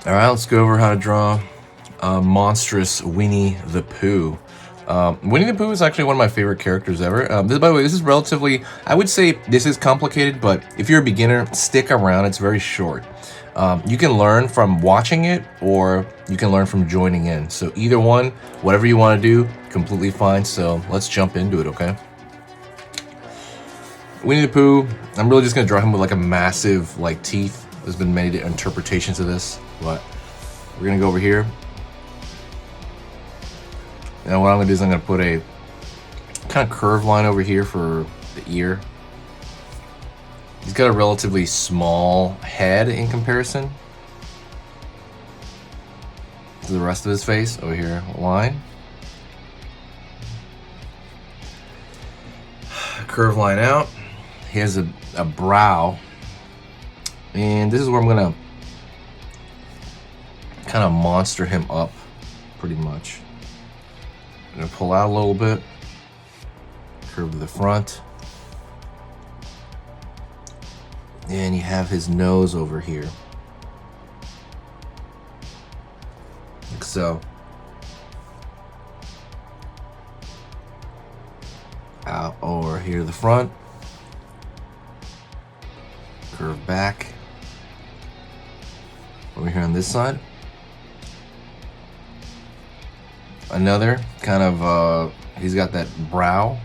All right, let's go over how to draw a monstrous Winnie the Pooh. Winnie the Pooh is actually one of my favorite characters ever. By the way, this is relatively, I would say this is complicated, but if you're a beginner, stick around. It's very short. You can learn from watching it, or you can learn from joining in. So either one, whatever you want to do, completely fine. So let's jump into it, okay? Winnie the Pooh, I'm really just going to draw him with like a massive like teeth. There's been many interpretations of this, but we're going to go over here. And what I'm going to do is I'm going to put a kind of curved line over here for the ear. He's got a relatively small head in comparison to the rest of his face. Over here, line. Curved line out. He has a brow. And this is where I'm going to kind of monster him up pretty much. I'm going to pull out a little bit. Curve to the front. And you have his nose over here. Like so. Out over here to the front. Curve back. Over here on this side. Another kind of, he's got that brow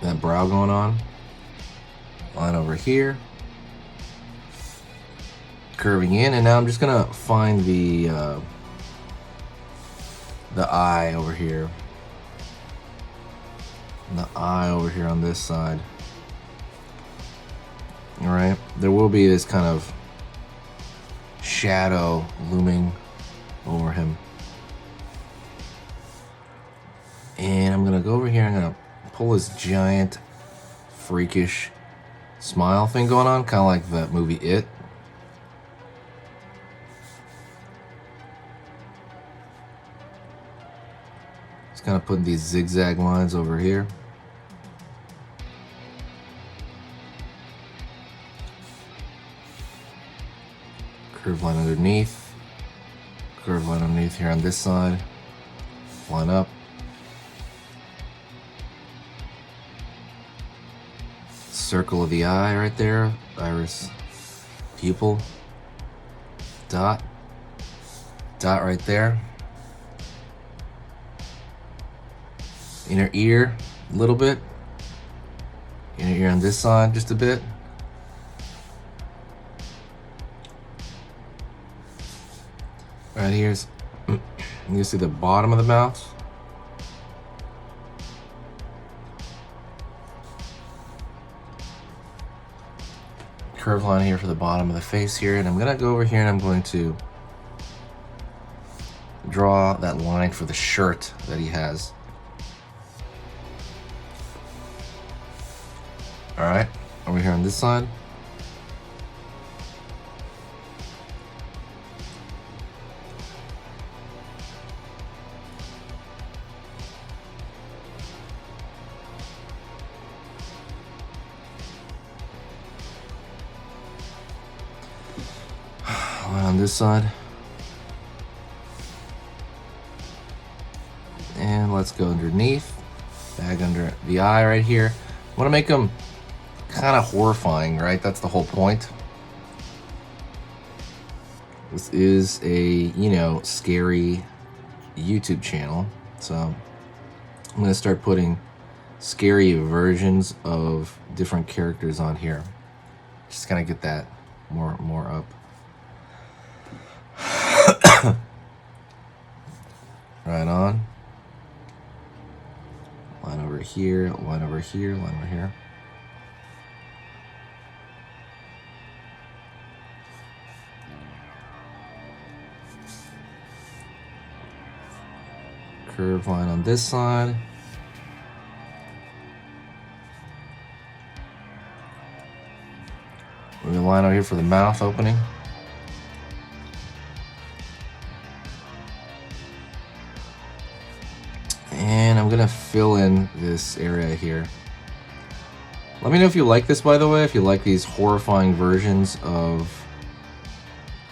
going on. Line over here. Curving in, and now I'm just gonna find the eye over here. And the eye over here on this side. All right, there will be this kind of shadow looming over him. And I'm gonna go over here, I'm gonna pull this giant, freakish smile thing going on, kind of like that movie It. Just kind of putting these zigzag lines over here. Curve line underneath. Curve line underneath here on this side. Line up. Circle of the eye right there. Iris pupil. Dot. Dot right there. Inner ear, a little bit. Inner ear on this side, just a bit. Right here's, you can see the bottom of the mouth. Curve line here for the bottom of the face here, and I'm gonna go over here and I'm going to draw that line for the shirt that he has. All right, over here on this side. Line on this side. And let's go underneath. Bag under the eye right here. I want to make him kind of horrifying, right? That's the whole point. This is a, you know, scary YouTube channel. So I'm going to start putting scary versions of different characters on here. Just kind of get that more up. Right on. Line over here, line over here, line over here. Curve line on this side. We're gonna line over here for the mouth opening. And I'm gonna fill in this area here. Let me know if you like this, by the way, if you like these horrifying versions of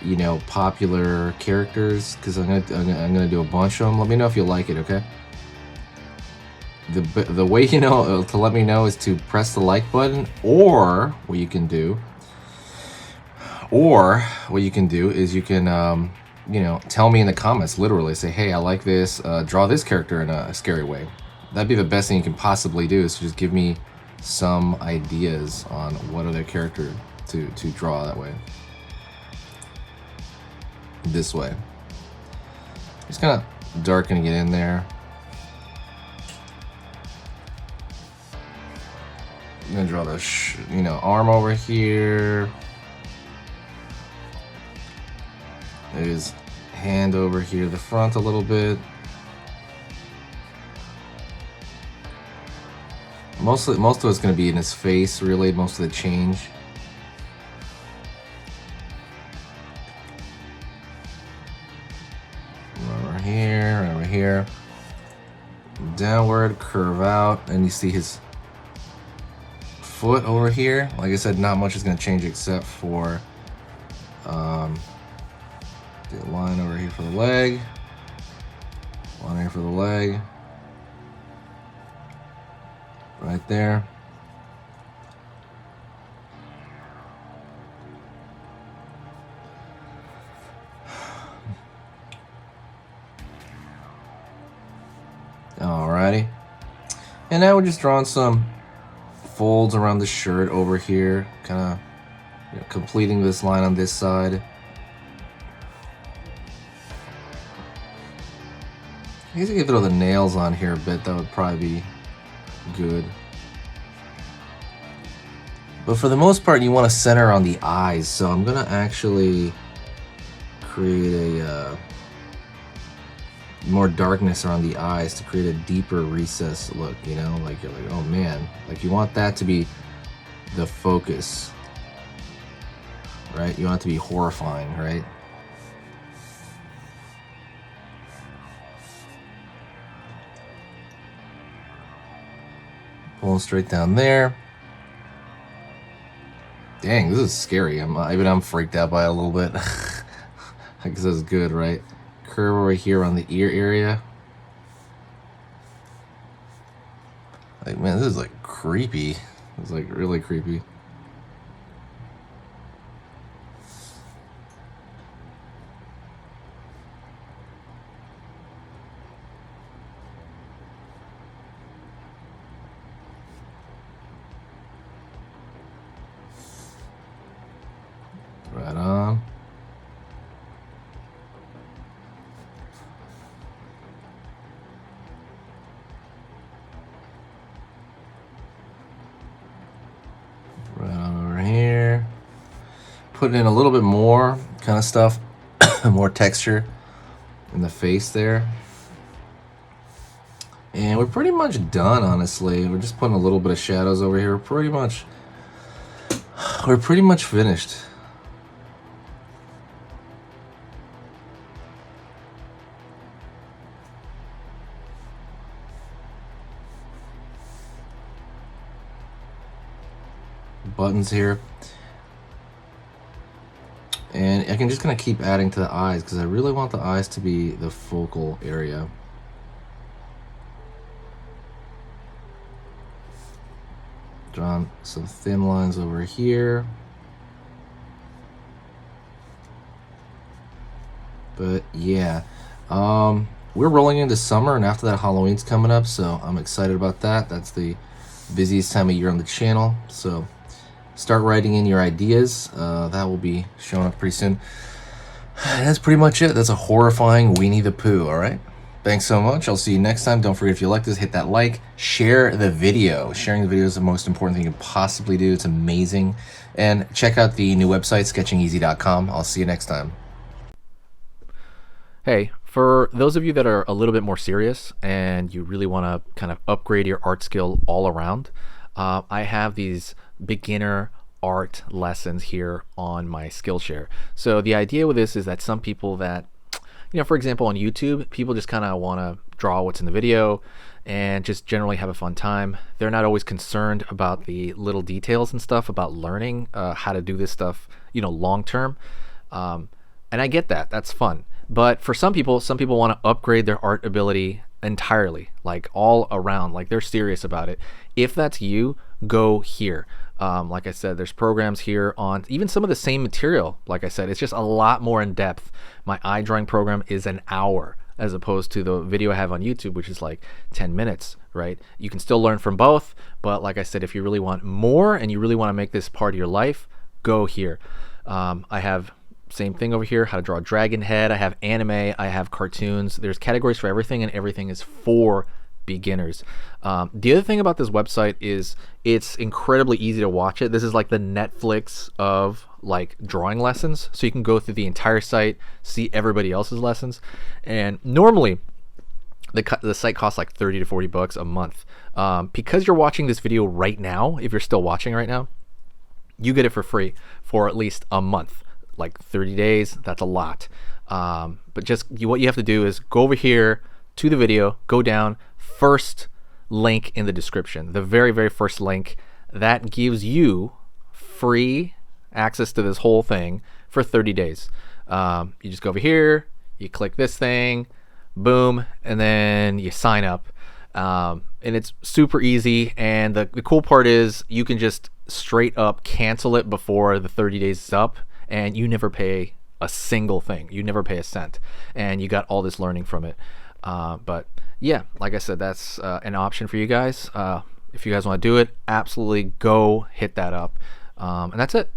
you know, popular characters, because I'm gonna do a bunch of them. Let me know if you like it, okay? The way you know to let me know is to press the like button, or what you can do is you can you know, tell me in the comments, literally say, hey, I like this, draw this character in a scary way. That'd be the best thing you can possibly do, is to just give me some ideas on what other character to draw that way. This way. Just kind of darkening it in there. I'm gonna draw the you know, arm over here. There's hand over here, the front a little bit. Most of it's gonna be in his face, really. Most of the change. Over here, over here. Downward, curve out, and you see his foot over here. Like I said, not much is gonna change except for the line over here for the leg. Line here for the leg. Right there. Alrighty. And now we're just drawing some folds around the shirt over here, kind of, you know, completing this line on this side. I guess I could throw the nails on here a bit. That would probably be good. But for the most part, you want to center on the eyes. So I'm gonna actually create a more darkness around the eyes to create a deeper recess look. You know, like you're like, oh man, like you want that to be the focus, right? You want it to be horrifying, right? Pulling straight down there. Dang, this is scary. I'm freaked out by it a little bit. I guess that's good, right? Curve over here on the ear area. Like, man, this is like creepy. It's like really creepy. Right on. Right on over here. Putting in a little bit more kind of stuff, more texture in the face there. And we're pretty much done, honestly. We're just putting a little bit of shadows over here. We're pretty much finished. Buttons here, and I can just kind of keep adding to the eyes because I really want the eyes to be the focal area. Drawn some thin lines over here, but yeah, we're rolling into summer, and after that Halloween's coming up, so I'm excited about that. That's the busiest time of year on the channel, so start writing in your ideas. That will be showing up pretty soon. That's pretty much it. That's a horrifying Winnie the Pooh, all right? Thanks so much. I'll see you next time. Don't forget, if you like this, hit that like, share the video. Sharing the video is the most important thing you can possibly do. It's amazing. And check out the new website, sketchingeasy.com. I'll see you next time. Hey, for those of you that are a little bit more serious and you really want to kind of upgrade your art skill all around, I have these beginner art lessons here on my Skillshare. So the idea with this is that some people that, you know, for example, on YouTube, people just kind of want to draw what's in the video and just generally have a fun time. They're not always concerned about the little details and stuff about learning how to do this stuff, you know, long term. And I get that. That's fun. But for some people want to upgrade their art ability entirely, like all around, like they're serious about it. If that's you, go here. Like I said, there's programs here on even some of the same material. Like I said, it's just a lot more in depth. My eye drawing program is an hour as opposed to the video I have on YouTube, which is like 10 minutes, right? You can still learn from both, but like I said, if you really want more and you really want to make this part of your life, go here. I have same thing over here, how to draw a dragon head. I have anime, I have cartoons. There's categories for everything, and everything is for beginners. The other thing about this website is it's incredibly easy to watch it. This is like the Netflix of like drawing lessons. So you can go through the entire site, see everybody else's lessons. And normally the site costs like 30 to 40 bucks a month. Because you're watching this video right now, if you're still watching right now, you get it for free for at least a month. Like 30 days, that's a lot. But just what you have to do is go over here to the video, go down, first link in the description, the very, very first link. That gives you free access to this whole thing for 30 days. You just go over here, you click this thing, boom, and then you sign up. And it's super easy. And the cool part is you can just straight up cancel it before the 30 days is up, and you never pay a single thing. You never pay a cent, and you got all this learning from it. But yeah, like I said, that's an option for you guys. If you guys want to do it, absolutely go hit that up. And that's it.